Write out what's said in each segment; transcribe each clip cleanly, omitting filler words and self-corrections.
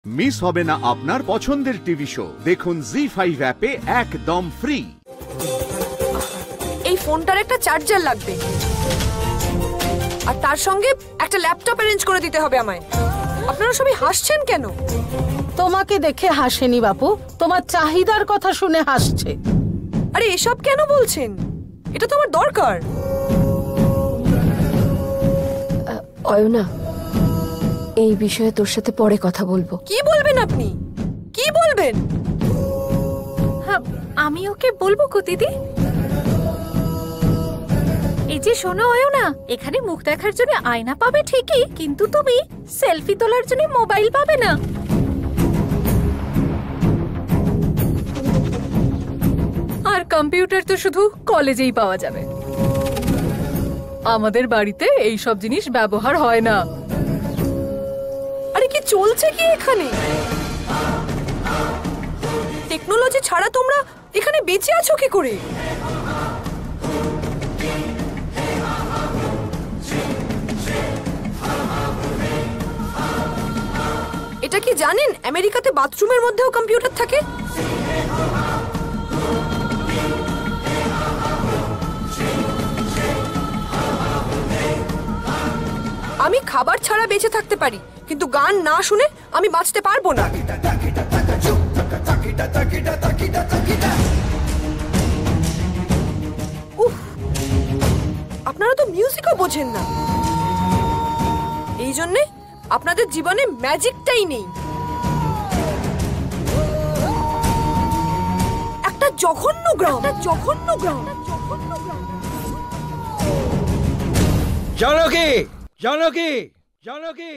Miss হবে না আপনার পছন্দের টিভি শো। দেখুন জি5 অ্যাপে একদম ফ্রি। এই ফোনটার একটা চার্জার লাগবে, আর তার সঙ্গে একটা ল্যাপটপ অ্যারেঞ্জ করে দিতে হবে আমায়। আপনারা সবাই হাসছেন কেন? তোমাকে দেখে হাসেনি বাপু, তোমার চাহিদার কথা শুনে হাসছে। আরে এসব কেন বলছেন? এটা তো আমার দরকার। অয়না, এই বিষয়ে তোর সাথে পরে কথা বলবো। কি বলবেন আপনি? কি বলবেন? হ্যাঁ, আমি ওকে বলবো গো দিদি। এই যে শোনো অয়না, এখানে মুখ দেখার জন্য আয়না পাবে ঠিকই, কিন্তু তুমি সেলফি তোলার জন্য মোবাইল পাবে না। আর কম্পিউটার তো শুধু কলেজেই পাওয়া যাবে, আমাদের বাড়িতে এই সব জিনিস ব্যবহার হয় না। আরে কি চলছে কি এখানে? টেকনোলজি ছাড়া তোমরা এখানে বেঁচে আছো কি করে? এটা কি জানেন আমেরিকাতে বাথরুমের মধ্যেও কম্পিউটার থাকে? আমি খাবার ছাড়া বেঁচে থাকতে পারি, কিন্তু গান না শুনে আমি বাঁচতে পারবো না। উফ, আপনারা তো মিউজিকও বোঝেন না। এই জন্যে আপনাদের জীবনে ম্যাজিকটাই নেই। একটা জঘন্য গ্রাম, জানকী, জানকী, জানকী,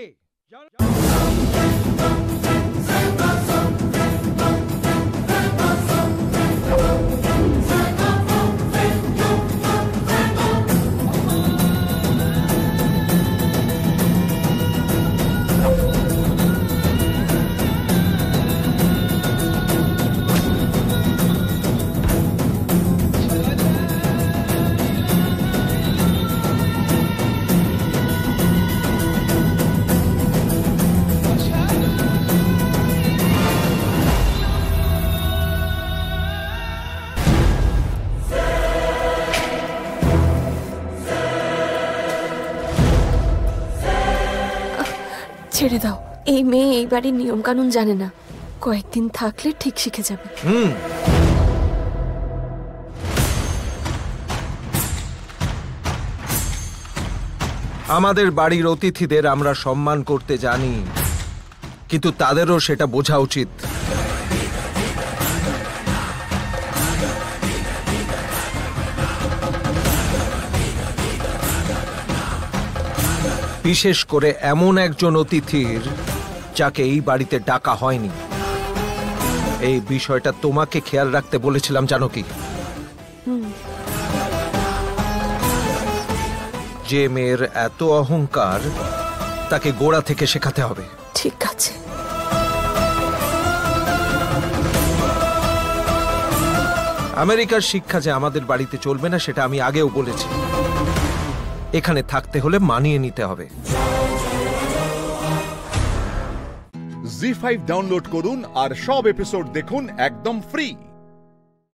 ছেড়ে দাও। এই মেয়ে এই বাড়ির নিয়ম কানুন জানে না, কয়েকদিন থাকলে ঠিক শিখে যাবে। আমাদের বাড়ির অতিথিদের আমরা সম্মান করতে জানি, কিন্তু তাদেরও সেটা বোঝা উচিত। বিশেষ করে এমন একজন অতিথির যাকে এই বাড়িতে ডাকা হয়নি। এই বিষয়টা তোমাকে খেয়াল রাখতে বলেছিলাম, জানো কি? যে মেয়ের এত অহংকার, তাকে গোড়া থেকে শেখাতে হবে। ঠিক আছে। আমেরিকার শিক্ষা যে আমাদের বাড়িতে চলবে না, সেটা আমি আগেও বলেছি। এখানে থাকতে হলে মানিয়ে নিতে হবে। জি5 ডাউনলোড করুন আর সব এপিসোড দেখুন একদম ফ্রি।